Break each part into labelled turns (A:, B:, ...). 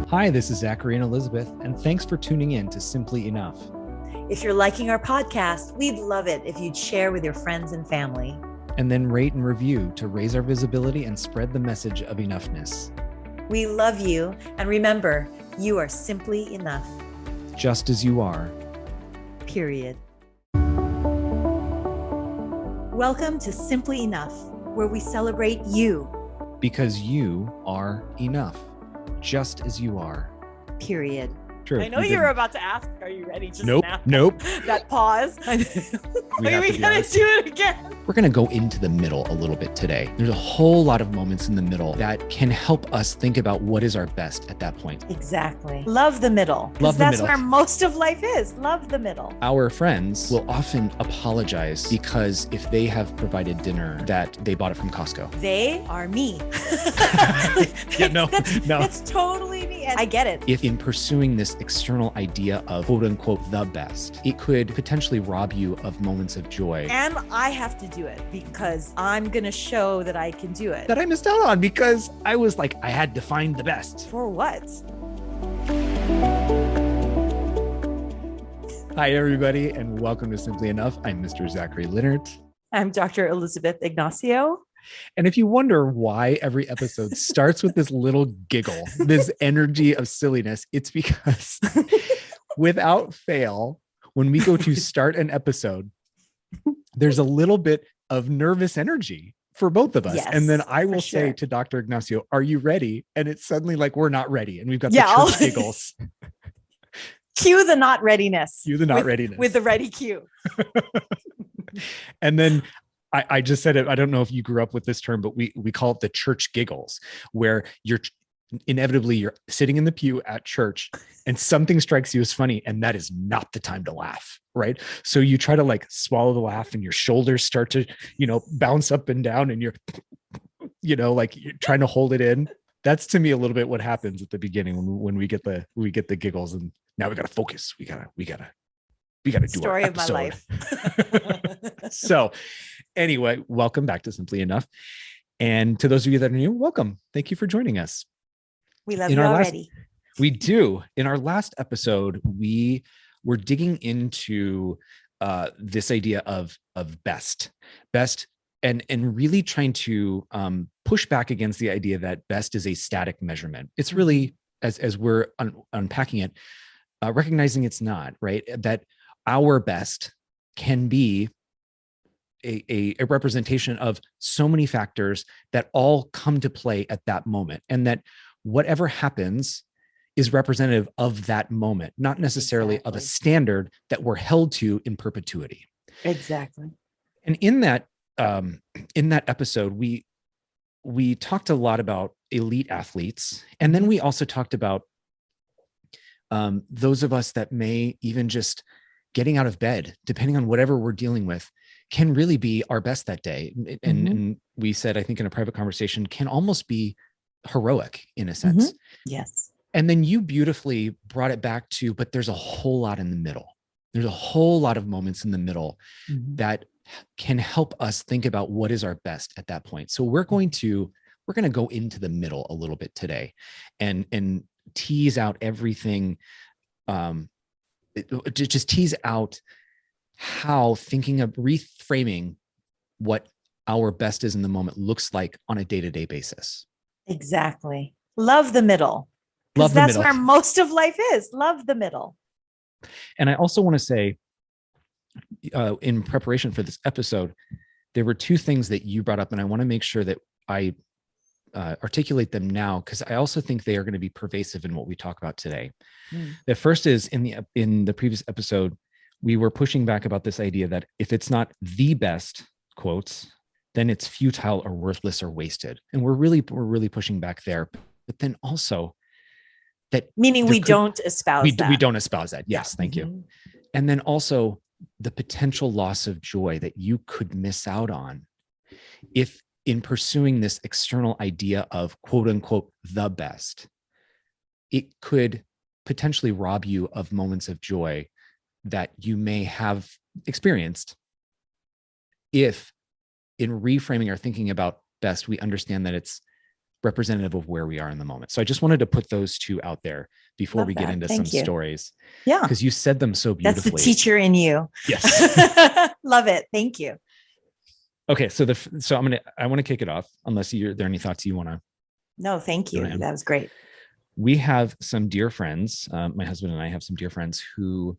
A: Hi, this is Zachary and Elizabeth, and thanks for tuning in to Simply Enough.
B: If you're liking our podcast, we'd love it if you'd share with your friends and family.
A: And then rate and review to raise our visibility and spread the message of enoughness.
B: We love you, and remember, you are simply enough.
A: Just as you are.
B: Period. Welcome to Simply Enough, where we celebrate you.
A: Because you are enough. Just as you are.
B: Period.
A: True.
C: I know you were about to ask, are you ready just
A: Nope.
C: now?
A: Nope.
C: That pause.
A: We have
C: we
A: to be
C: gotta
A: honest.
C: do it again.
A: We're going to go into the middle a little bit today. There's a whole lot of moments in the middle that can help us think about what is our best at that point.
B: Exactly. Love the middle.
A: Love the
B: That's
A: middle.
B: where most of life is. Love the middle.
A: Our friends will often apologize because if they have provided dinner that they bought it from Costco.
B: They are me.
A: Yeah, no.
B: That's totally me. And I get it.
A: If in pursuing this external idea of quote unquote the best, it could potentially rob you of moments of joy
B: And I have to do it because I'm going to show that I can do it.
A: that I missed out on because I was like, I had to find the best.
B: For what?
A: Hi, everybody, and welcome to Simply Enough. I'm Mr. Zachary Leonard.
B: I'm Dr. Elizabeth Ignacio.
A: And if you wonder why every episode starts with this little giggle, this energy of silliness, it's because without fail, when we go to start an episode, there's a little bit of nervous energy for both of us.
B: Yes,
A: and then I will
B: for
A: say
B: sure.
A: to Dr. Ignacio, are you ready? And it's suddenly like, we're not ready. And we've got
B: Yeah,
A: the
B: I'll-
A: church giggles.
B: Cue the not readiness.
A: Cue the not
B: with,
A: readiness.
B: With the ready cue.
A: And then I just said it. I don't know if you grew up with this term, but we call it the church giggles, where you're sitting in the pew at church and something strikes you as funny, and that is not the time to laugh, right? So you try to like swallow the laugh, and your shoulders start to, bounce up and down, and you're trying to hold it in. That's to me a little bit what happens at the beginning when we get the giggles, and now we got to focus. We gotta do
B: Story
A: our
B: of my
A: episode.
B: life.
A: So anyway, welcome back to Simply Enough. And to those of you that are new, welcome. Thank you for joining us.
B: We love
A: In
B: you
A: our last-
B: already.
A: We do. In our last episode, we were digging into this idea of best, and really trying to push back against the idea that best is a static measurement. It's really, as we're unpacking it, recognizing it's not, right? That our best can be a representation of so many factors that all come to play at that moment, and that whatever happens is representative of that moment, not necessarily of a
B: Exactly.
A: standard that we're held to in perpetuity.
B: Exactly.
A: And in that episode, we talked a lot about elite athletes, and then we also talked about those of us that may even just getting out of bed, depending on whatever we're dealing with, can really be our best that day. And we said, I think in a private conversation, can almost be heroic in a sense.
B: Yes.
A: And then you beautifully brought it back to, but there's a whole lot in the middle. There's a whole lot of moments in the middle that can help us think about what is our best at that point. So we're going to go into the middle a little bit today and tease out everything, just tease out how thinking of reframing what our best is in the moment looks like on a day-to-day basis.
B: Exactly. Love the middle.
A: Love
B: Because
A: the
B: that's
A: middle.
B: where most of life is. Love the middle.
A: And I also want to say, in preparation for this episode, there were two things that you brought up, and I want to make sure that I articulate them now, because I also think they are going to be pervasive in what we talk about today. The first is in the previous episode, we were pushing back about this idea that if it's not the best, quotes, then it's futile or worthless or wasted. And we're really pushing back there. But then also that
B: Meaning we don't espouse that.
A: we don't espouse that. Yes, thank you.
B: Mhm.
A: And then also the potential loss of joy that you could miss out on if in pursuing this external idea of quote unquote the best, it could potentially rob you of moments of joy that you may have experienced if in reframing or thinking about best, we understand that it's representative of where we are in the moment. So I just wanted to put those two out there before
B: Love
A: we get
B: that.
A: into
B: Thank
A: some
B: you.
A: stories,
B: Yeah.
A: because you said them so
B: That's the
A: beautifully.
B: teacher in you.
A: Yes.
B: Love it. Thank you.
A: Okay. So I want to kick it off, unless there are any thoughts you want to.
B: No, thank you. That was great.
A: We have some dear friends. My husband and I have some dear friends who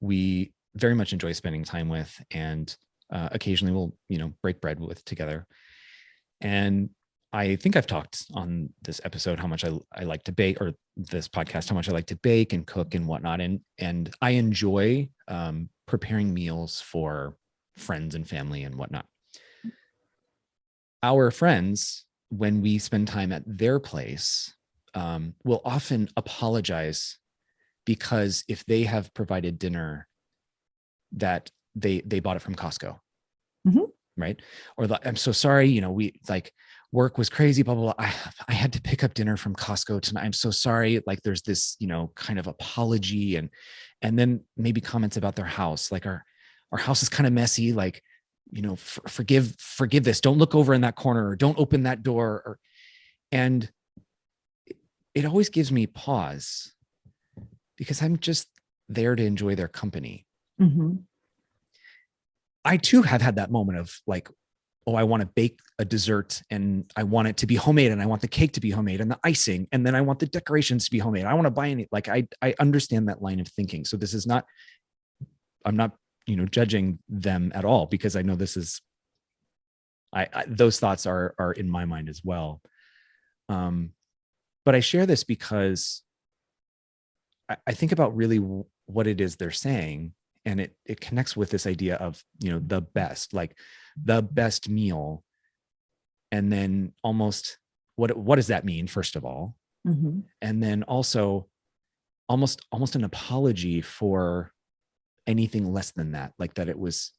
A: we very much enjoy spending time with, and occasionally we'll, break bread with together. And I think I've talked on this episode how much I like to bake, or this podcast, how much I like to bake and cook and whatnot. And I enjoy preparing meals for friends and family and whatnot. Our friends, when we spend time at their place, will often apologize because if they have provided dinner that they bought it from Costco, right? Or I'm so sorry, we work was crazy, blah, blah, blah. I had to pick up dinner from Costco tonight. I'm so sorry. Like there's this, kind of apology, and then maybe comments about their house. Like our house is kind of messy. Like, forgive this. Don't look over in that corner, or don't open that door. And it always gives me pause, because I'm just there to enjoy their company.
B: Mm-hmm.
A: I too have had that moment of like, oh, I want to bake a dessert and I want it to be homemade, and I want the cake to be homemade and the icing, and then I want the decorations to be homemade. I want to buy any, like, I understand that line of thinking. So this is not, I'm not, judging them at all, because I know this is, those thoughts are in my mind as well. But I share this because I think about really what it is they're saying, and it connects with this idea of, the best, like the best meal. And then almost what does that mean, first of all?
B: Mm-hmm.
A: And then also almost an apology for anything less than that, like that it was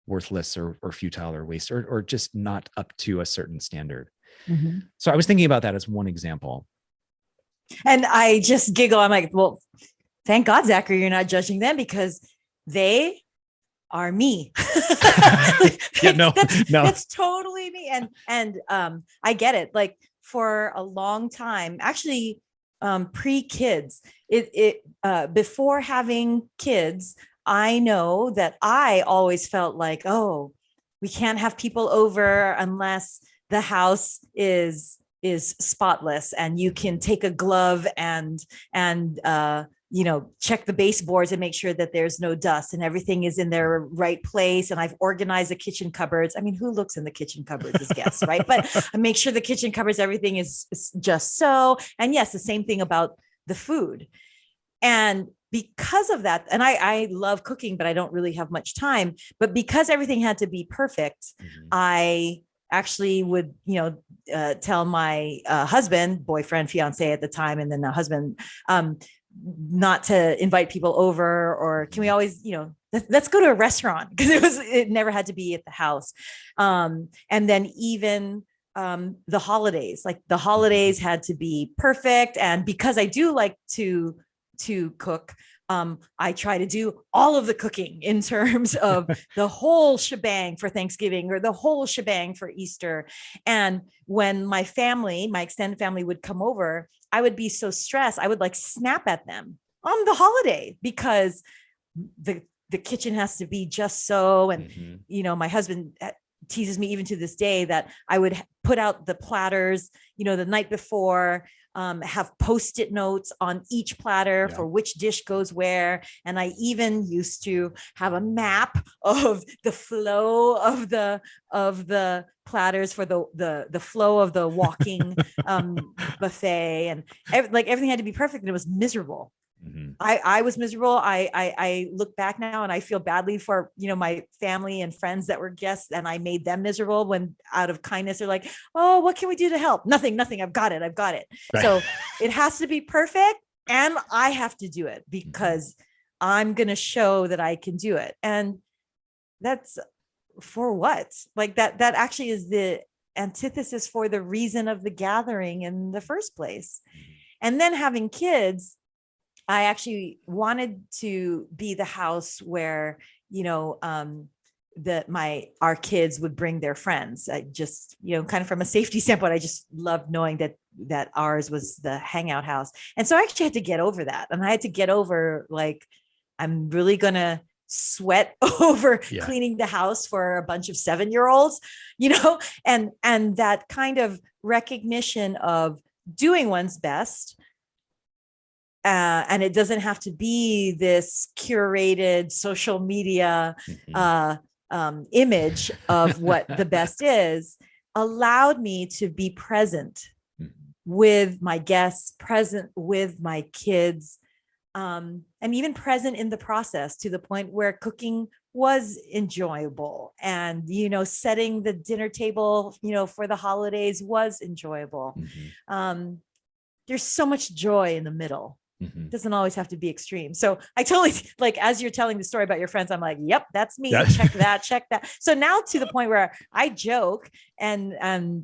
A: worthless or futile or waste, or just not up to a certain standard.
B: Mm-hmm.
A: So I was thinking about that as one example.
B: And I just giggle. I'm like, well, thank God, Zachary, you're not judging them, because they are me.
A: Yeah, no.
B: That's totally me. And I get it. Like for a long time, actually, pre-kids, before having kids, I know that I always felt like, oh, we can't have people over unless the house is spotless, and you can take a glove and check the baseboards and make sure that there's no dust and everything is in their right place. And I've organized the kitchen cupboards. I mean, who looks in the kitchen cupboards as guests, right? But I make sure the kitchen cupboards, everything is just so. And yes, the same thing about the food. And because of that, and I love cooking, but I don't really have much time. But because everything had to be perfect, I actually would, tell my husband, boyfriend, fiance at the time, and then the husband, not to invite people over, or can we always, let's go to a restaurant, because it never had to be at the house. And then even the holidays, like the holidays had to be perfect. And because I do like to cook, I try to do all of the cooking in terms of the whole shebang for Thanksgiving, or the whole shebang for Easter. And when my extended family would come over, I would be so stressed. I would like snap at them on the holiday, because the kitchen has to be just so. And, my husband teases me even to this day that I would put out the platters, the night before, have Post-it notes on each platter for which dish goes where. And I even used to have a map of the flow of the platters for the flow of the walking buffet, and everything had to be perfect, and it was miserable. I was miserable. I look back now and I feel badly for, my family and friends that were guests, and I made them miserable when, out of kindness, they're like, oh, what can we do to help? Nothing. I've got it. Right. So it has to be perfect, and I have to do it because I'm going to show that I can do it. And that's for what? Like that actually is the antithesis for the reason of the gathering in the first place. And then having kids, I actually wanted to be the house where, our kids would bring their friends. I just, kind of from a safety standpoint, I just loved knowing that ours was the hangout house. And so I actually had to get over that. And I had to get over, like, I'm really going to sweat over cleaning the house for a bunch of 7-year-olds, and that kind of recognition of doing one's best. And it doesn't have to be this curated social media image of what the best is, allowed me to be present with my guests, present with my kids, and even present in the process, to the point where cooking was enjoyable, and setting the dinner table for the holidays was enjoyable. There's so much joy in the middle. It doesn't always have to be extreme. So I totally, like, as you're telling the story about your friends, I'm like, yep, that's me. Yeah. Check that. So now, to the point where I joke, and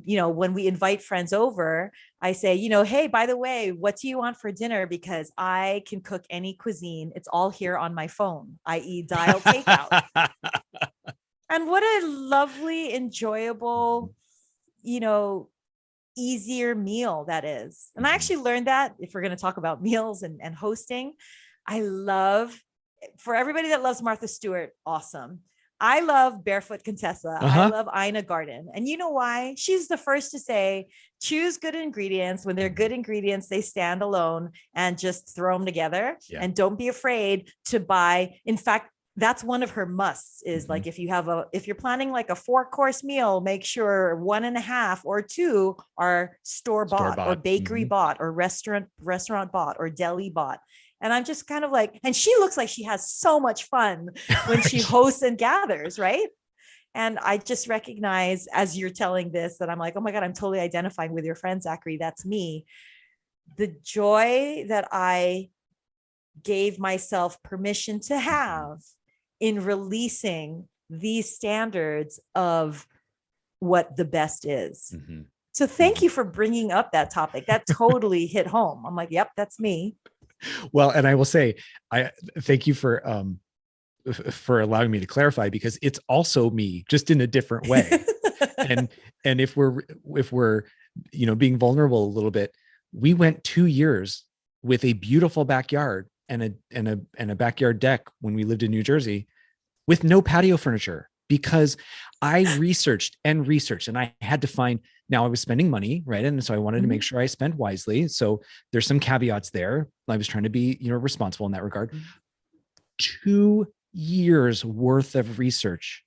B: when we invite friends over, I say, hey, by the way, what do you want for dinner? Because I can cook any cuisine. It's all here on my phone, i.e. dial takeout. And what a lovely, enjoyable, easier meal that is. And I actually learned that, if we're going to talk about meals and hosting, for everybody that loves Martha Stewart, awesome. I love Barefoot Contessa. I love Ina Garten. And you know why? She's the first to say, choose good ingredients. When they're good ingredients, they stand alone, and just throw them together. Yeah. And don't be afraid to buy. In fact, that's one of her musts, is like, if you're planning like a 4-course meal, make sure 1.5 or 2 are store-bought or bakery bought or restaurant bought or deli bought. And I'm just kind of like, and she looks like she has so much fun when she hosts and gathers, right? And I just recognize, as you're telling this, that I'm like, oh my God, I'm totally identifying with your friend, Zachary. That's me. The joy that I gave myself permission to have in releasing these standards of what the best is. So thank you for bringing up that topic. That totally hit home. I'm like, yep, that's me.
A: Well, and I will say, I thank you for allowing me to clarify, because it's also me, just in a different way. and if we're being vulnerable a little bit, we went 2 years with a beautiful backyard and a backyard deck when we lived in New Jersey, with no patio furniture, because I researched and I had to find. Now I was spending money, right? And so I wanted to make sure I spent wisely. So there's some caveats there. I was trying to be, responsible in that regard. 2 years worth of research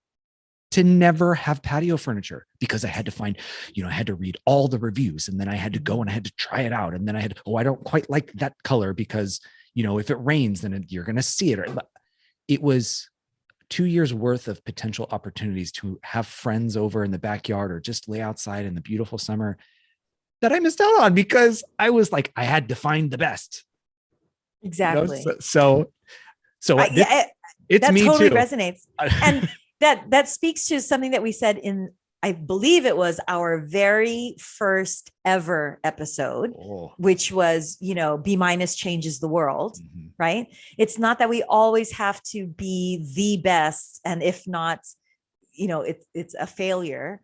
A: to never have patio furniture, because I had to find, I had to read all the reviews, and then I had to go and I had to try it out. And then I had, I don't quite like that color, because, if it rains, then you're going to see it. It was 2 years worth of potential opportunities to have friends over in the backyard, or just lay outside in the beautiful summer, that I missed out on, because I was like, I had to find the best.
B: Exactly.
A: So it's
B: that
A: me
B: totally
A: too.
B: Resonates. And that speaks to something that we said in, I believe it was our very first ever episode, which was, B- changes the world, right? It's not that we always have to be the best. And if not, it's a failure.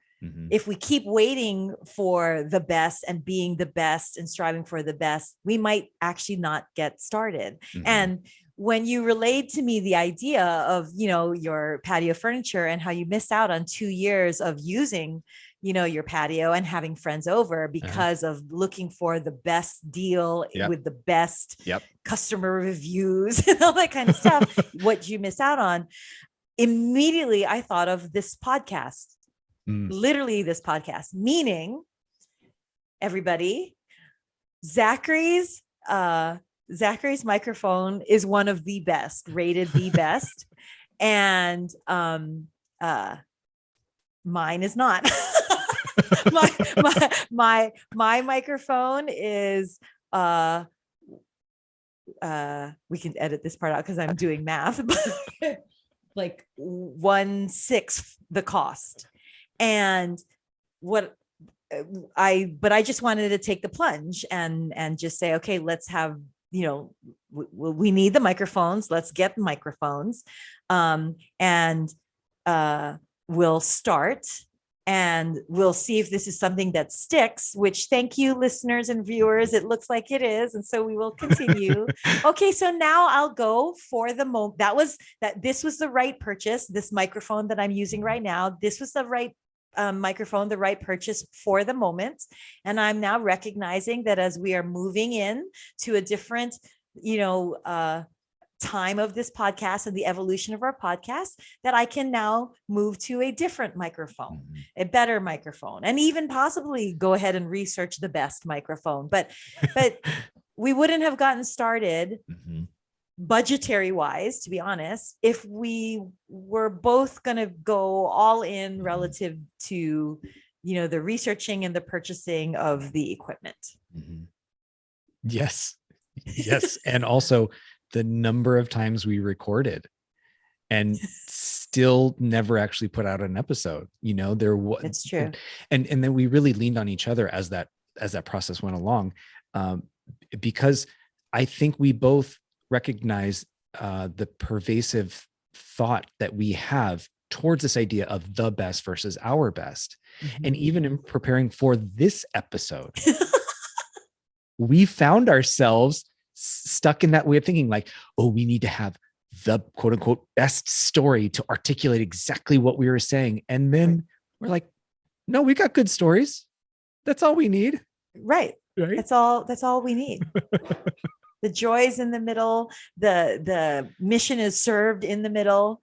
B: If we keep waiting for the best and being the best and striving for the best, we might actually not get started. And when you relayed to me the idea of, your patio furniture and how you missed out on 2 years of using, your patio and having friends over because of looking for the best deal with the best customer reviews and all that kind of stuff, what you missed out on, immediately I thought of this podcast, literally this podcast, meaning, everybody, Zachary's microphone is one of the best, rated the best. And mine is not. my microphone is we can edit this part out because I'm doing math, but like 1/6 the cost. And but I just wanted to take the plunge and just say, okay, let's have, we need the microphones. Let's get microphones. And we'll start and we'll see if this is something that sticks, which thank you, listeners and viewers. It looks like it is. And so we will continue. Okay. So now I'll go for the moment. This was the right purchase. This microphone that I'm using right now, this was the right microphone, the right purchase for the moment. And I'm now recognizing that as we are moving in to a different, time of this podcast and the evolution of our podcast, that I can now move to a different microphone, a better microphone, and even possibly go ahead and research the best microphone. But we wouldn't have gotten started budgetary wise, to be honest, if we were both going to go all in relative to, the researching and the purchasing of the equipment.
A: Yes. And also the number of times we recorded and still never actually put out an episode, there was,
B: it's true.
A: And then we really leaned on each other as that process went along. Because I think we both recognize the pervasive thought that we have towards this idea of the best versus our best. And even in preparing for this episode, we found ourselves stuck in that way of thinking like, oh, we need to have the quote unquote best story to articulate exactly what we were saying. And then we're like, no, we got good stories. That's all we need.
B: Right. That's all we need. The joy's in the middle. The mission is served in the middle.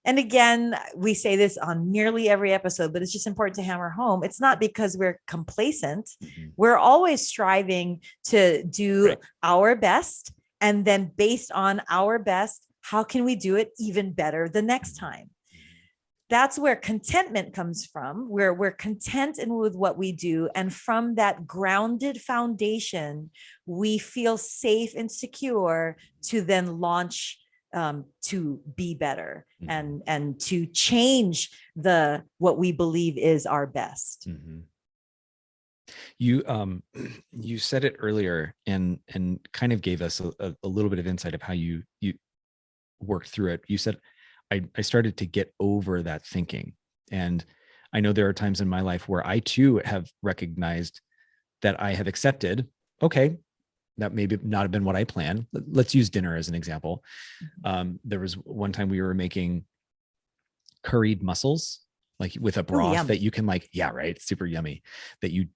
B: And again, we say this on nearly every episode, but it's just important to hammer home. It's not because we're complacent. We're always striving to do our best. And then based on our best, how can we do it even better the next time? That's where contentment comes from, where we're content with what we do. And from that grounded foundation, we feel safe and secure to then launch to be better and to change what we believe is our best.
A: You said it earlier and kind of gave us a little bit of insight of how you worked through it. You said, I started to get over that thinking. And I know there are times in my life where I too have recognized that I have accepted, okay, that maybe not have been what I planned. Let's use dinner as an example. There was one time we were making curried mussels, like with a broth that you can super yummy, that you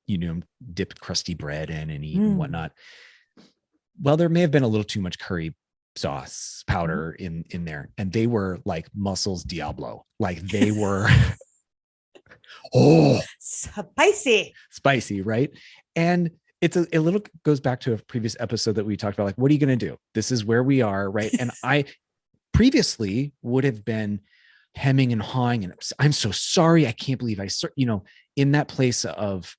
A: dip crusty bread in and eat and whatnot. Well, there may have been a little too much curry sauce powder in there, and they were like mussels Diablo. Like they were spicy, right? And it's a little goes back to a previous episode that we talked about, like, what are you going to do? This is where we are, right? And I previously would have been hemming and hawing, and I'm so sorry. I can't believe in that place of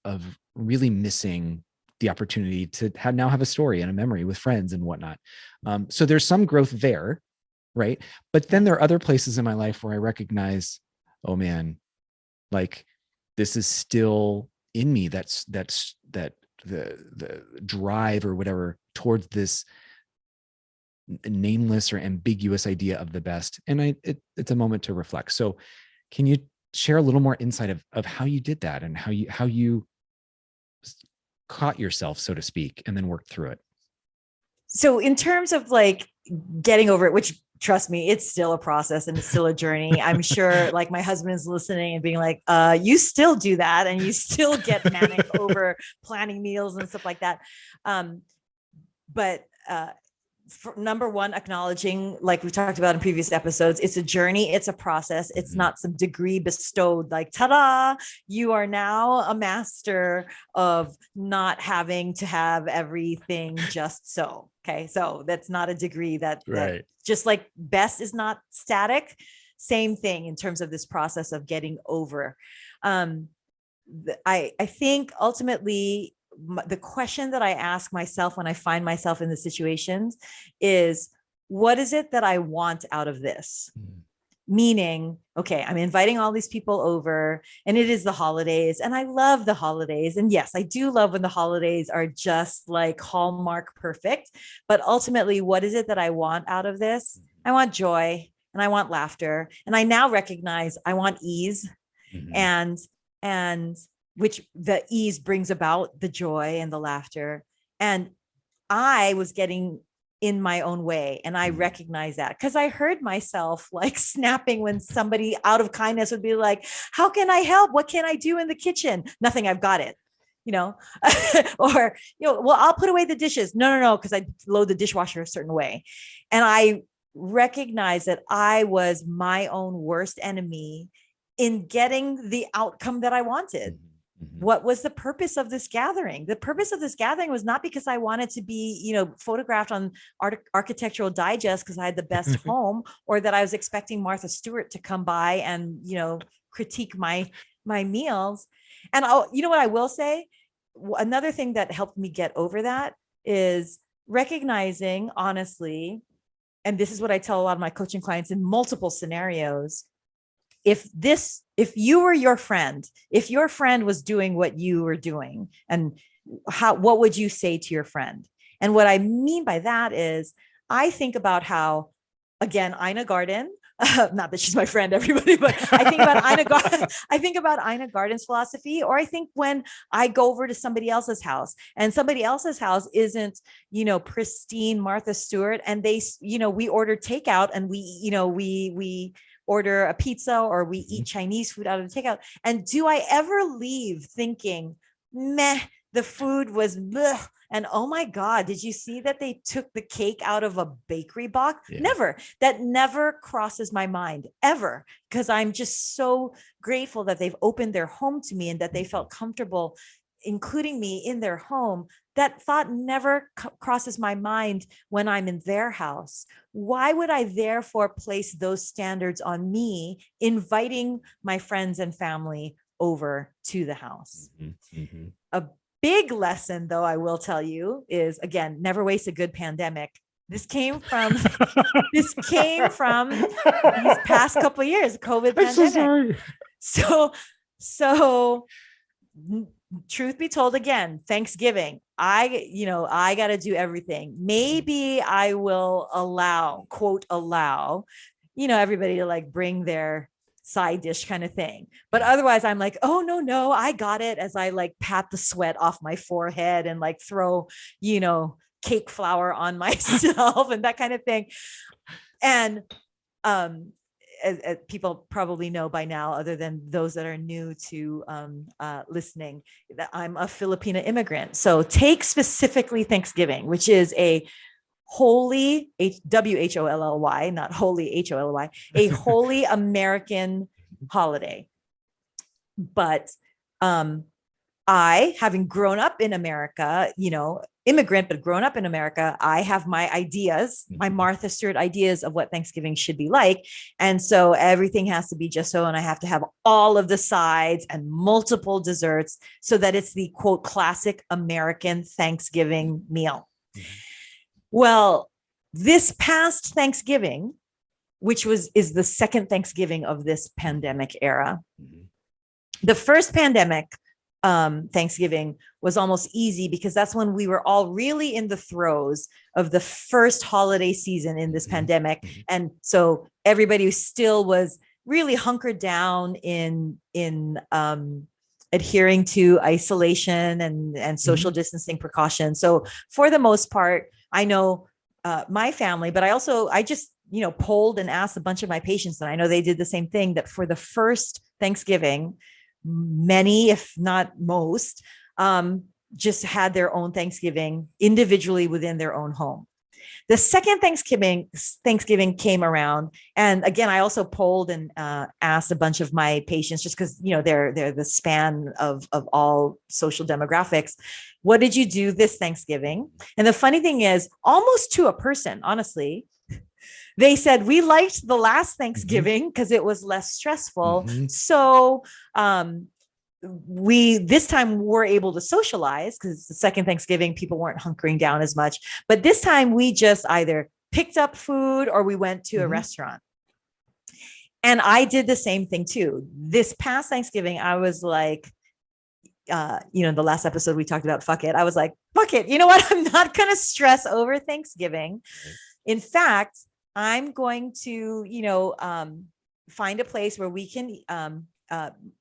A: really missing the opportunity to now have a story and a memory with friends and whatnot. So there's some growth there, right? But then there are other places in my life where I recognize, oh man, like this is still in me. That's the drive or whatever towards this nameless or ambiguous idea of the best. And it's a moment to reflect. So can you share a little more insight of how you did that and how you caught yourself, so to speak, and then worked through it?
B: So in terms of like getting over it, which trust me, it's still a process and it's still a journey. I'm sure like my husband is listening and being like, you still do that and you still get manic over planning meals and stuff like that. But number one, acknowledging, like we talked about in previous episodes, it's a journey, it's a process. It's not some degree bestowed, like, ta-da, you are now a master of not having to have everything just so. Okay. So that's not a degree that just like best is not static. Same thing in terms of this process of getting over. I think ultimately the question that I ask myself when I find myself in the situations is, what is it that I want out of this? Meaning, okay, I'm inviting all these people over and it is the holidays and I love the holidays. And yes, I do love when the holidays are just like Hallmark perfect, but ultimately, what is it that I want out of this? I want joy. and I want laughter. And I now recognize I want ease,
A: Mhm.
B: and which the ease brings about the joy and the laughter. And I was getting in my own way. And I recognize that because I heard myself like snapping when somebody out of kindness would be like, how can I help? What can I do in the kitchen? Nothing, I've got it. Or, well, I'll put away the dishes. No, because I load the dishwasher a certain way. And I recognized that I was my own worst enemy in getting the outcome that I wanted.
A: Mhm.
B: What was the purpose of this gathering? The purpose of this gathering was not because I wanted to be, photographed on Architectural Digest because I had the best home, or that I was expecting Martha Stewart to come by and, critique my meals. And what I will say, another thing that helped me get over that is recognizing, honestly, and this is what I tell a lot of my coaching clients in multiple scenarios. If you were your friend, if your friend was doing what you were doing, and what would you say to your friend? And what I mean by that is, I think about how, again, Ina Garden, not that she's my friend, everybody, but I think about Ina Garden's philosophy. Or I think when I go over to somebody else's house, and somebody else's house isn't, pristine Martha Stewart, and we order takeout, and we order a pizza, or we eat Chinese food out of the takeout. And do I ever leave thinking, meh, the food was bleh, and oh my God, did you see that they took the cake out of a bakery box?
A: Yeah.
B: Never. That never crosses my mind, ever, because I'm just so grateful that they've opened their home to me and that they felt comfortable including me in their home. That thought never crosses my mind when I'm in their house. Why would I therefore place those standards on me, inviting my friends and family over to the house?
A: Mm-hmm.
B: A big lesson, though, I will tell you, is, again, never waste a good pandemic. This came from these past couple of years, COVID pandemic. So truth be told, again, Thanksgiving, I got to do everything. Maybe I will allow everybody to like bring their side dish kind of thing. But otherwise I'm like, oh no, I got it, as I like pat the sweat off my forehead and like throw, cake flour on myself and that kind of thing. And as people probably know by now, other than those that are new to listening, that I'm a Filipina immigrant. So take specifically Thanksgiving, which is a holy, WHOLLY, not holy, HOLY, a holy American holiday. But I, having grown up in America, immigrant, but grown up in America, I have my ideas, my Martha Stewart ideas of what Thanksgiving should be like. And so everything has to be just so, and I have to have all of the sides and multiple desserts so that it's the quote classic American Thanksgiving meal. Well, this past Thanksgiving, which is the second Thanksgiving of this pandemic era, the first pandemic Thanksgiving was almost easy because that's when we were all really in the throes of the first holiday season in this pandemic. And so everybody still was really hunkered down in adhering to isolation and social distancing precautions. So for the most part, I know my family, but I just polled and asked a bunch of my patients, and I know they did the same thing, that for the first Thanksgiving, many, if not most, just had their own Thanksgiving individually within their own home. The second Thanksgiving came around, and again, I also polled and asked a bunch of my patients, just because they're the span of all social demographics. What did you do this Thanksgiving? And the funny thing is, almost to a person, honestly, they said, we liked the last Thanksgiving because it was less stressful. So this time were able to socialize, because the second Thanksgiving, people weren't hunkering down as much. But this time we just either picked up food or we went to a restaurant. And I did the same thing too. This past Thanksgiving, I was like, the last episode we talked about, fuck it. I was like, fuck it. You know what? I'm not going to stress over Thanksgiving. In fact, I'm going to, find a place where we can,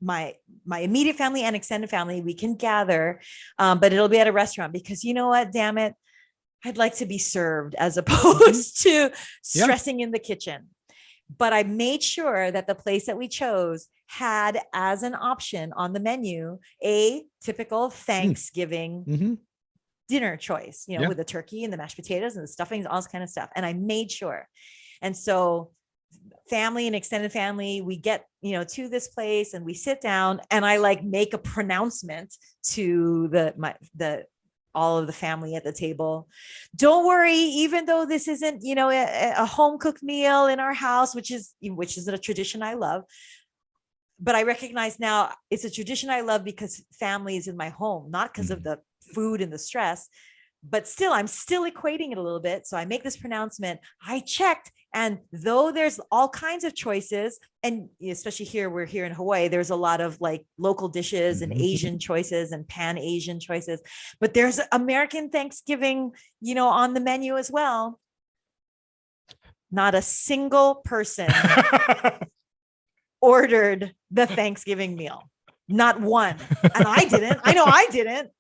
B: my immediate family and extended family, we can gather, but it'll be at a restaurant because you know what, damn it, I'd like to be served as opposed to stressing in the kitchen. But I made sure that the place that we chose had as an option on the menu a typical Thanksgiving dinner choice, with the turkey and the mashed potatoes and the stuffings, all this kind of stuff. And I made sure. And so family and extended family, we get, to this place and we sit down and I like make a pronouncement to all of the family at the table. Don't worry, even though this isn't, a home cooked meal in our house, which is a tradition I love. But I recognize now it's a tradition I love because family is in my home, not because of the food and the stress, but still, I'm still equating it a little bit. So I make this pronouncement. I checked. And though there's all kinds of choices, and especially we're here in Hawaii, there's a lot of like local dishes and Asian choices and pan-Asian choices, but there's American Thanksgiving, on the menu as well. Not a single person ordered the Thanksgiving meal. Not one. And I didn't. I know I didn't.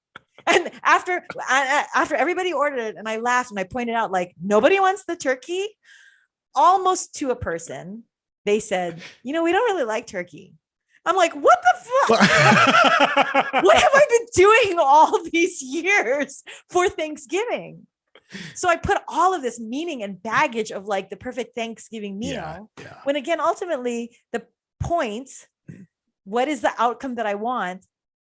B: And after everybody ordered it and I laughed and I pointed out, like, nobody wants the turkey, almost to a person, they said, we don't really like turkey. I'm like, what the fuck? What have I been doing all these years for Thanksgiving? So I put all of this meaning and baggage of like the perfect Thanksgiving meal. When again, ultimately the point, what is the outcome that I want?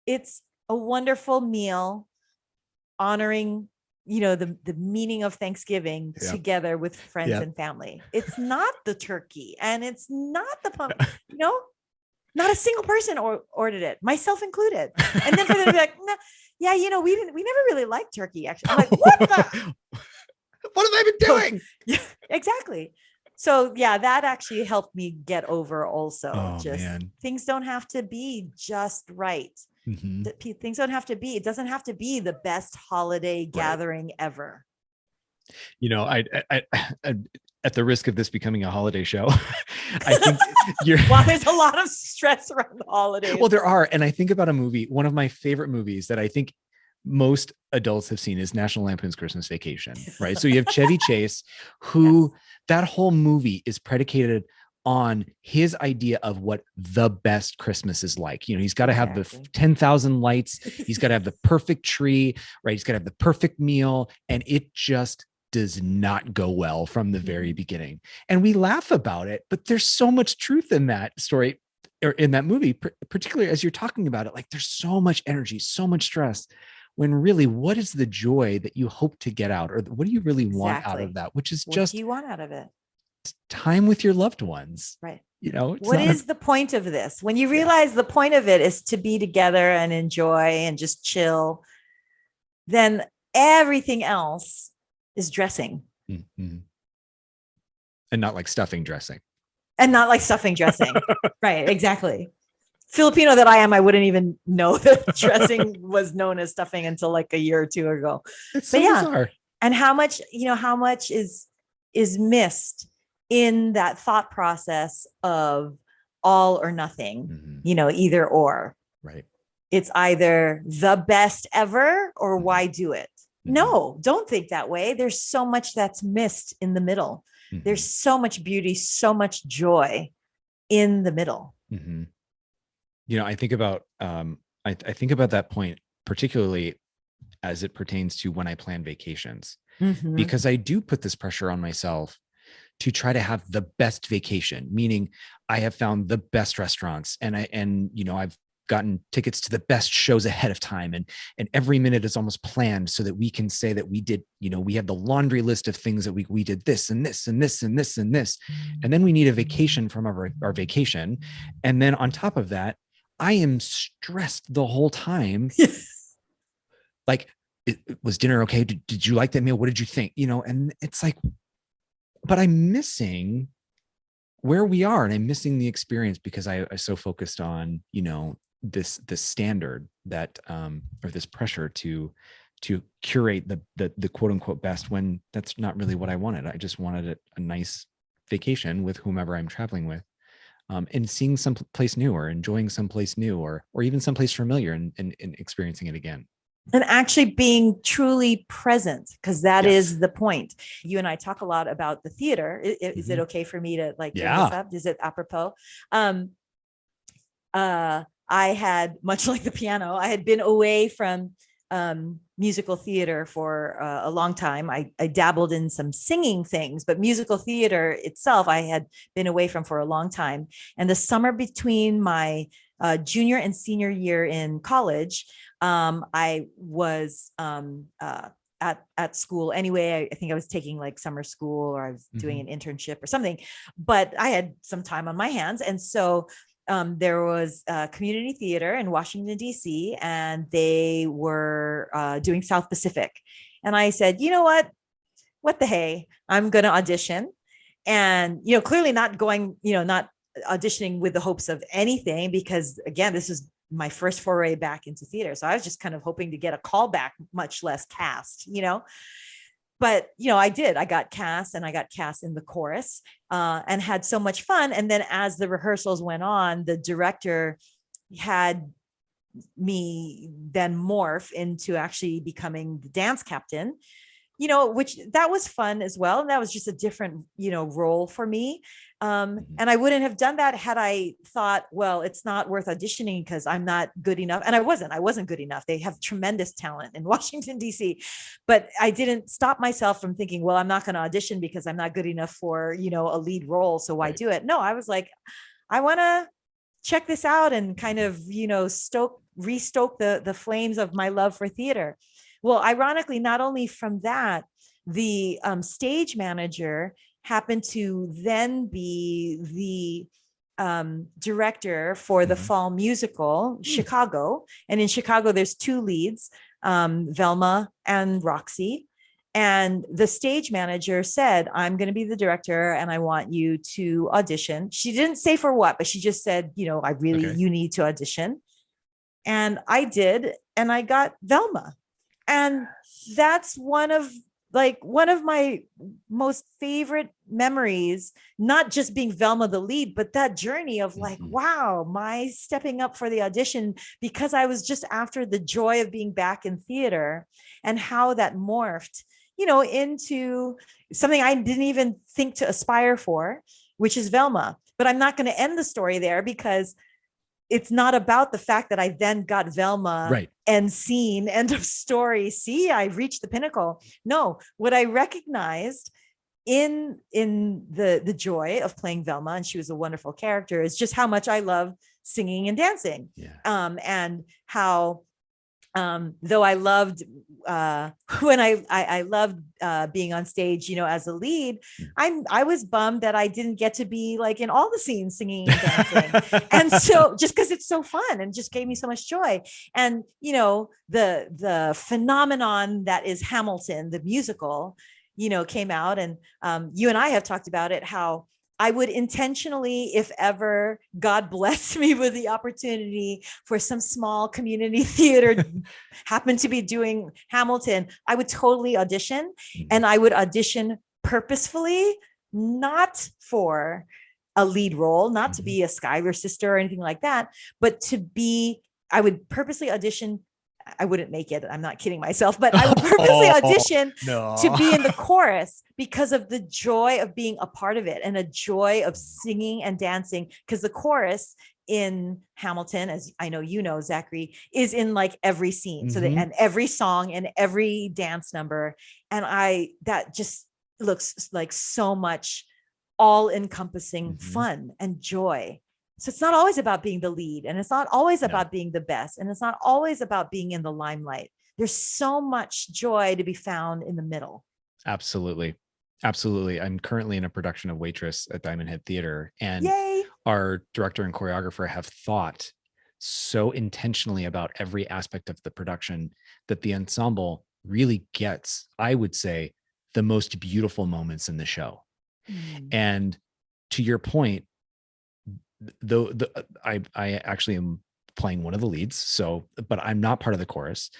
B: It's a wonderful meal honoring, the meaning of Thanksgiving together with friends and family. It's not the turkey and it's not the pumpkin, not a single person ordered it, myself included. And then for them to be like, no, we never really liked turkey actually. I'm like, what have
A: I been doing?
B: Yeah, exactly. So that actually helped me get over also. Things don't have to be just right. Things don't have to be, it doesn't have to be the best holiday gathering ever.
A: I at the risk of this becoming a holiday show, I think
B: there's a lot of stress around the holidays.
A: Well, there are. And I think about a movie, one of my favorite movies that I think most adults have seen is National Lampoon's Christmas Vacation, right? So you have Chevy Chase, who that whole movie is predicated on his idea of what the best Christmas is like. He's got to have the 10,000 lights. He's got to have the perfect tree, right? He's got to have the perfect meal. And it just does not go well from the very beginning. And we laugh about it, but there's so much truth in that story or in that movie, particularly as you're talking about it. Like there's so much energy, so much stress, when really, what is the joy that you hope to get out? Or what do you really want out of that? Which is
B: what do you want out of it?
A: Time with your loved ones.
B: Right.
A: What
B: is the point of this? When you realize the point of it is to be together and enjoy and just chill, then everything else is dressing.
A: And not like stuffing dressing.
B: Right. Exactly. Filipino that I am, I wouldn't even know that dressing was known as stuffing until like a year or two ago.
A: It's so bizarre.
B: And how much is missed in that thought process of all or nothing, either or.
A: Right.
B: It's either the best ever or why do it? No, don't think that way. There's so much that's missed in the middle. There's so much beauty, so much joy in the middle.
A: I think about I think about that point, particularly as it pertains to when I plan vacations, because I do put this pressure on myself to try to have the best vacation, meaning I have found the best restaurants and I've gotten tickets to the best shows ahead of time. And every minute is almost planned so that we can say that we did, we have the laundry list of things that we did this and this and this and this and this. And then we need a vacation from our vacation. And then on top of that, I am stressed the whole time. Like, was dinner okay? Did you like that meal? What did you think? And it's like, but I'm missing where we are, and I'm missing the experience because I so focused on, this standard that, or this pressure to curate the quote unquote best, when that's not really what I wanted. I just wanted a nice vacation with whomever I'm traveling with, and seeing some place new, or enjoying some place new, or even someplace familiar, and experiencing it again.
B: And actually being truly present, because that
A: Yes.
B: is the point. You and I talk a lot about the theater. Is it okay for me to like bring this
A: Yeah.
B: up? Is it apropos? I had, much like the piano, I had been away from musical theater for a long time. I dabbled in some singing things, but musical theater itself, I had been away from for a long time. And the summer between my junior and senior year in college, I was at school anyway. I think I was taking like summer school, or I was doing an internship or something, but I had some time on my hands. And so there was a community theater in Washington, D.C., and they were doing South Pacific. And I said, you know what the hey, I'm going to audition. And, clearly not going, not auditioning with the hopes of anything, because again, this was my first foray back into theater. So I was just kind of hoping to get a call back, much less cast, but I did. I got cast in the chorus, and had so much fun. And then as the rehearsals went on, the director had me then morph into actually becoming the dance captain, which that was fun as well. And that was just a different, role for me. And I wouldn't have done that had I thought, well, it's not worth auditioning because I'm not good enough. And I wasn't good enough. They have tremendous talent in Washington, D.C., but I didn't stop myself from thinking, well, I'm not going to audition because I'm not good enough for, a lead role. So why do it? No, I was like, I want to check this out and kind of, restoke the flames of my love for theater. Well, ironically, not only from that, the stage manager happened to then be the director for the fall musical, Chicago. And in Chicago, there's two leads, Velma and Roxy. And the stage manager said, I'm going to be the director and I want you to audition. She didn't say for what, but she just said, you need to audition. And I did, and I got Velma. And that's one of my most favorite memories, not just being Velma the lead, but that journey of like, wow, my stepping up for the audition, because I was just after the joy of being back in theater, and how that morphed, into something I didn't even think to aspire for, which is Velma. But I'm not going to end the story there, because it's not about the fact that I then got Velma and scene, end of story. See, I reached the pinnacle. No, what I recognized in the joy of playing Velma, and she was a wonderful character, is just how much I love singing and dancing. And how though I loved when I loved being on stage, as a lead, I was bummed that I didn't get to be like in all the scenes singing and dancing. And so just because it's so fun and just gave me so much joy. And the phenomenon that is Hamilton, the musical, came out, and you and I have talked about it, how I would intentionally, if ever God blessed me with the opportunity for some small community theater happen to be doing Hamilton, I would totally audition. And I would audition purposefully, not for a lead role, not to be a Schuyler sister or anything like that, but I would purposely audition. I wouldn't make it. I'm not kidding myself, but I would purposely audition to be in the chorus, because of the joy of being a part of it, and a joy of singing and dancing. Because the chorus in Hamilton, as I know, Zachary, is in like every scene. So and every song and every dance number. And that just looks like so much all encompassing fun and joy. So it's not always about being the lead, and it's not always about being the best, and it's not always about being in the limelight. There's so much joy to be found in the middle.
A: Absolutely. I'm currently in a production of Waitress at Diamond Head Theater, and our director and choreographer have thought so intentionally about every aspect of the production that the ensemble really gets, I would say, the most beautiful moments in the show. And to your point, though, I actually am playing one of the leads, but I'm not part of the chorus.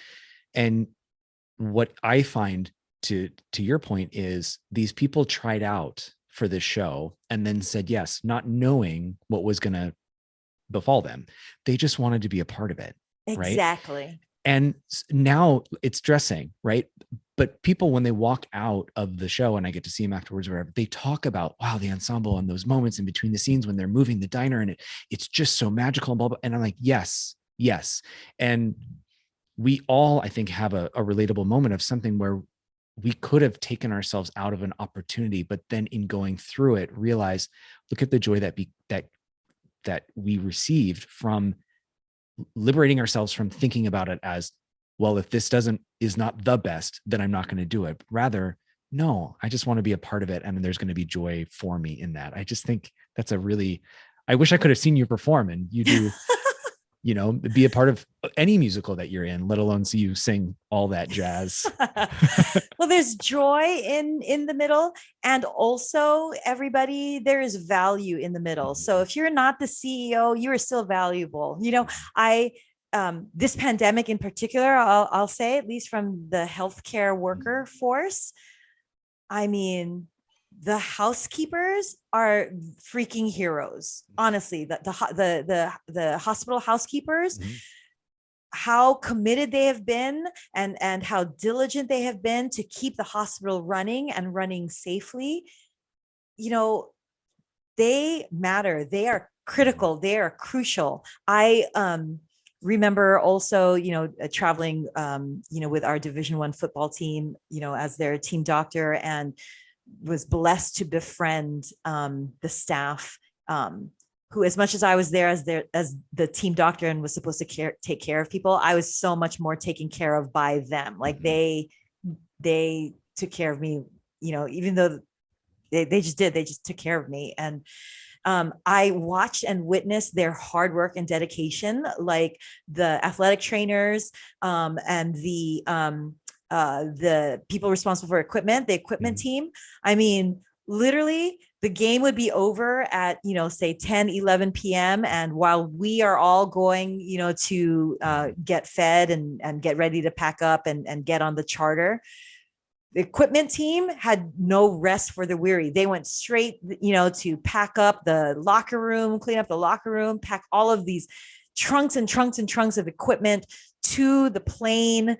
A: And what I find, to your point, is these people tried out for this show and then said yes, not knowing what was going to befall them. They just wanted to be a part of it.
B: Exactly.
A: Right. And now it's dressing, right? But people, when they walk out of the show and I get to see them afterwards, or whatever, they talk about, wow, the ensemble and those moments in between the scenes when they're moving the diner and it's just so magical and blah, blah. And I'm like, yes. And we all, I think, have a relatable moment of something where we could have taken ourselves out of an opportunity, but then in going through it, realize, look at the joy that we received from liberating ourselves from thinking about it as, well, if this is not the best, then I'm not going to do it. Rather, no, I just want to be a part of it. And there's going to be joy for me in that. I just think that's I wish I could have seen you perform, and you do, be a part of any musical that you're in, let alone see you sing all that jazz.
B: Well, there's joy in the middle, and also everybody, there is value in the middle. So if you're not the CEO, you are still valuable. This pandemic in particular, I'll say, at least from the healthcare worker force, I mean, the housekeepers are freaking heroes. Honestly, the hospital housekeepers, how committed they have been and how diligent they have been to keep the hospital running and running safely. They matter. They are critical. They are crucial. I remember also, traveling, with our Division I football team, as their team doctor, and was blessed to befriend the staff, who, as much as I was there as the team doctor and was supposed to take care of people, I was so much more taken care of by them. Like they took care of me, even though they just took care of me. And I watched and witnessed their hard work and dedication, like the athletic trainers and the people responsible for equipment, the equipment team. I mean, literally the game would be over at, say 10, 11 PM. And while we are all going, to get fed and get ready to pack up and get on the charter, the equipment team had no rest for the weary. They went straight, to pack up the locker room, clean up the locker room, pack all of these trunks and trunks and trunks of equipment to the plane,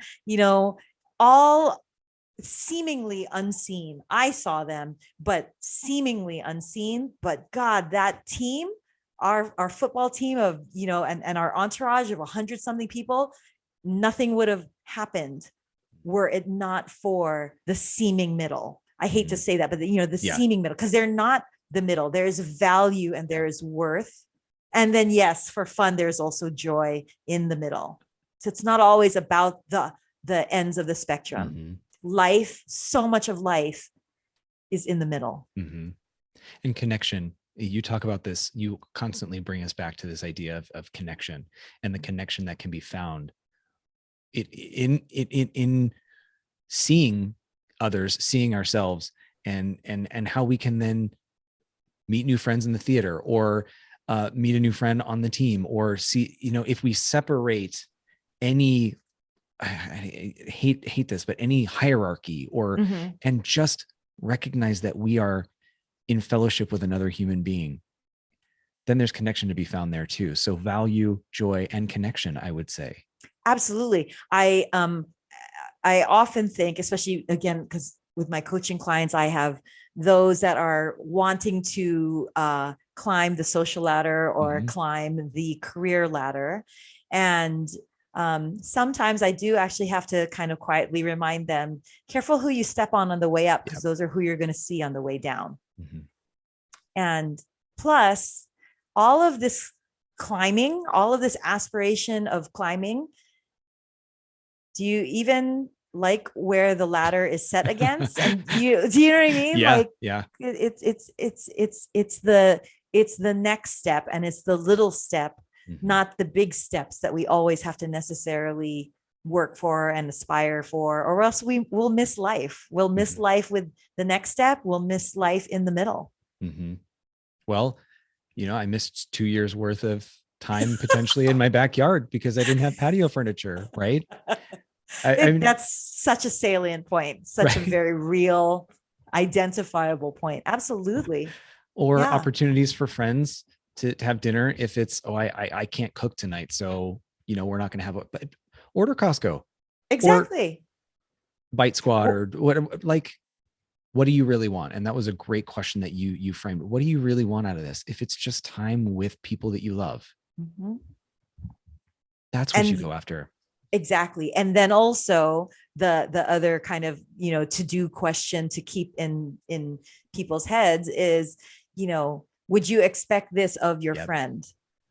B: all seemingly unseen. I saw them, but seemingly unseen. But God, that team, our football team of, and our entourage of 100 something people, nothing would have happened were it not for the seeming middle. I hate to say that, but seeming middle, because they're not the middle. There's value and there is worth. And then, yes, for fun, there's also joy in the middle. So it's not always about the ends of the spectrum. Life, so much of life is in the middle.
A: And connection. You talk about this, you constantly bring us back to this idea of connection and the connection that can be found in seeing others, seeing ourselves, and how we can then meet new friends in the theater, or meet a new friend on the team, or see, if we separate any, I hate this, but any hierarchy and just recognize that we are in fellowship with another human being, then there's connection to be found there too. So value, joy, and connection, I would say.
B: Absolutely. I often think, especially again, because with my coaching clients, I have those that are wanting to climb the social ladder or climb the career ladder. And sometimes I do actually have to kind of quietly remind them, careful who you step on the way up, because those are who you're going to see on the way down. And plus, all of this climbing, all of this aspiration of climbing, do you even like where the ladder is set against? And do you know what I mean? It's the next step, and it's the little step, not the big steps that we always have to necessarily work for and aspire for, or else we'll miss life. We'll miss life with the next step. We'll miss life in the middle.
A: Well, I missed 2 years worth of time potentially in my backyard because I didn't have patio furniture, right?
B: I mean, that's such a salient point, such a very real identifiable point. Absolutely.
A: Or
B: Yeah.
A: opportunities for friends to have dinner. If it's, oh, I can't cook tonight, so we're not going to have a, but order Costco or
B: Exactly.
A: Bite Squad
B: Or-
A: or whatever. Like, what do you really want? And that was a great question that you framed. What do you really want out of this? If it's just time with people that you love,
B: Mhm.
A: that's what you
B: And
A: go after.
B: exactly. And then also the other kind of, to do question to keep in people's heads is, would you expect this of your
A: Yep.
B: friend?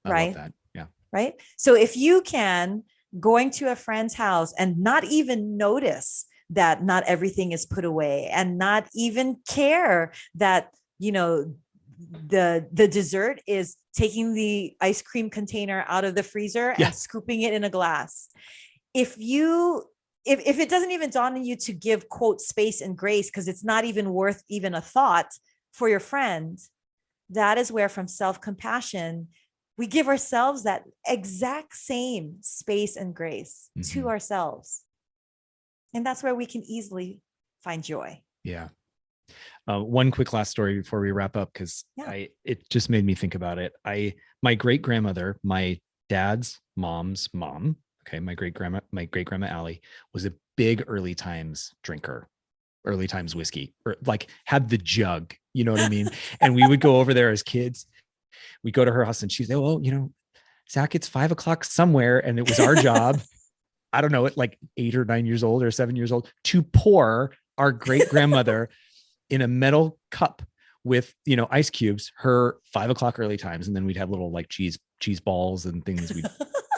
A: I love
B: Right?
A: that. Yeah.
B: Right. So if you can going to a friend's house and not even notice that not everything is put away and not even care that, the dessert is taking the ice cream container out of the freezer
A: Yeah.
B: and scooping it in a glass. If it doesn't even dawn on you to give quote space and grace because it's not even worth even a thought for your friend, that is where from self-compassion we give ourselves that exact same space and grace to ourselves, and that's where we can easily find joy.
A: Yeah. One quick last story before we wrap up, because it just made me think about it. My great grandmother, my dad's mom's mom, okay, my great grandma Allie, was a big early times drinker, early times whiskey, or like had the jug, you know what I mean? And we would go over there as kids. We'd go to her house and she'd say, "Oh, Zach, it's 5:00 somewhere," and it was our job. I don't know, at like 8 or 9 years old or 7 years old, to pour our great grandmother in a metal cup with, ice cubes, her 5:00 early times. And then we'd have little like cheese balls and things.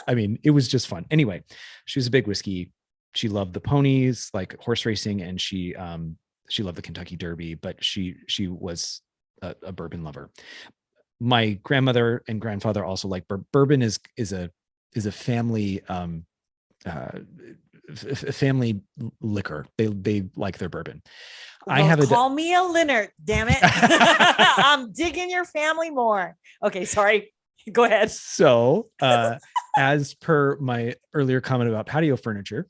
A: It was just fun. Anyway, she was a big whiskey. She loved the ponies, like horse racing. And she loved the Kentucky Derby, but she was a bourbon lover. My grandmother and grandfather also like bourbon is a family, family liquor. They like their bourbon.
B: Well, call me a Leonard, damn it. I'm digging your family more. Okay, sorry. Go ahead.
A: So, as per my earlier comment about patio furniture,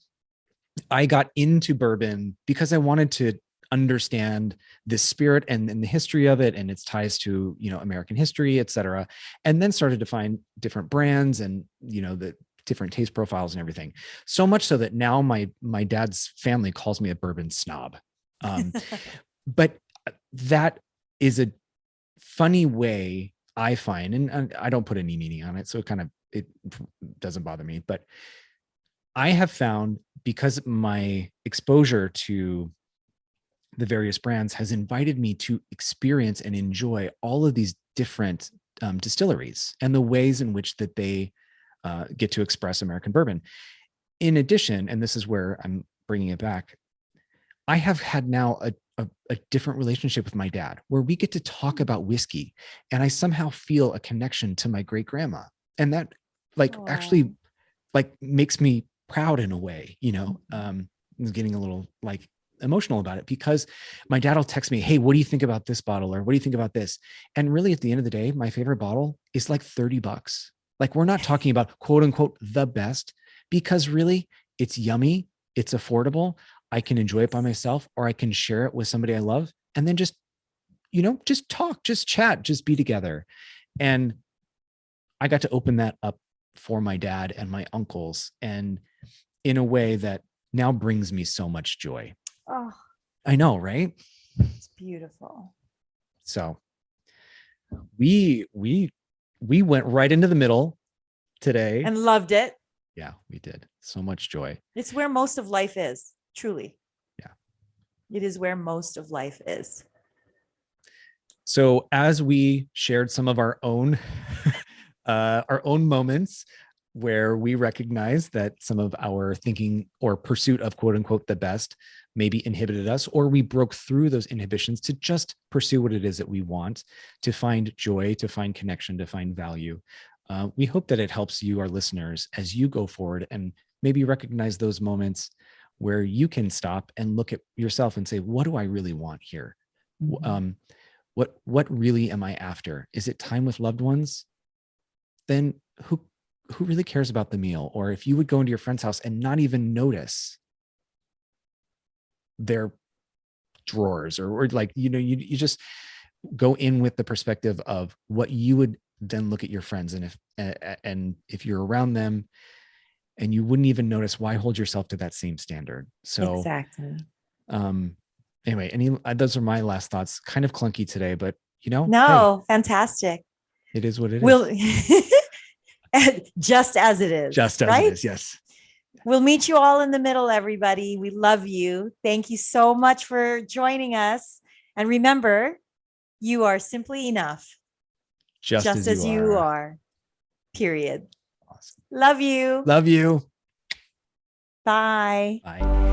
A: I got into bourbon because I wanted to understand the spirit and the history of it and its ties to, American history, et cetera. And then started to find different brands and, the different taste profiles and everything. So much so that now my dad's family calls me a bourbon snob. But that is a funny way, I find, and I don't put any meaning on it, so it doesn't bother me. But I have found, because my exposure to the various brands has invited me to experience and enjoy all of these different distilleries and the ways in which that they get to express American bourbon. In addition, and this is where I'm bringing it back, I have had now a different relationship with my dad, where we get to talk about whiskey, and I somehow feel a connection to my great grandma, and that actually makes me proud in a way. I'm getting a little like emotional about it, because my dad will text me, "Hey, what do you think about this bottle?" or "What do you think about this?" And really, at the end of the day, my favorite bottle is like $30. Like, we're not talking about quote unquote the best, because really it's yummy, it's affordable. I can enjoy it by myself, or I can share it with somebody I love, and then just talk, just chat, just be together. And I got to open that up for my dad and my uncles, and in a way that now brings me so much joy.
B: Oh,
A: I know, right?
B: it's beautiful.
A: So we went right into the middle today
B: and loved it.
A: Yeah, we did. So much joy.
B: It's where most of life is, truly.
A: Yeah.
B: It is where most of life is.
A: So as we shared some of our own moments where we recognize that some of our thinking or pursuit of quote unquote the best maybe inhibited us, or we broke through those inhibitions to just pursue what it is that we want, to find joy, to find connection, to find value. We hope that it helps you, our listeners, as you go forward and maybe recognize those moments where you can stop and look at yourself and say, what do I really want here? Mm-hmm. What really am I after? Is it time with loved ones? Then who really cares about the meal? Or if you would go into your friend's house and not even notice their drawers, or like, you just go in with the perspective of what you would then look at your friends. And if you're around them and you wouldn't even notice, why hold yourself to that same standard? So
B: Exactly.
A: Anyway, those are my last thoughts. Kind of clunky today, but
B: No, fantastic.
A: hey, it is what it is.
B: We'll just as it is.
A: Just as
B: right?
A: it is. Yes.
B: We'll meet you all in the middle, everybody. We love you. Thank you so much for joining us. And remember, you are simply enough.
A: Just
B: as you are. Period.
A: Awesome.
B: Love you.
A: Love you.
B: Bye.
A: Bye.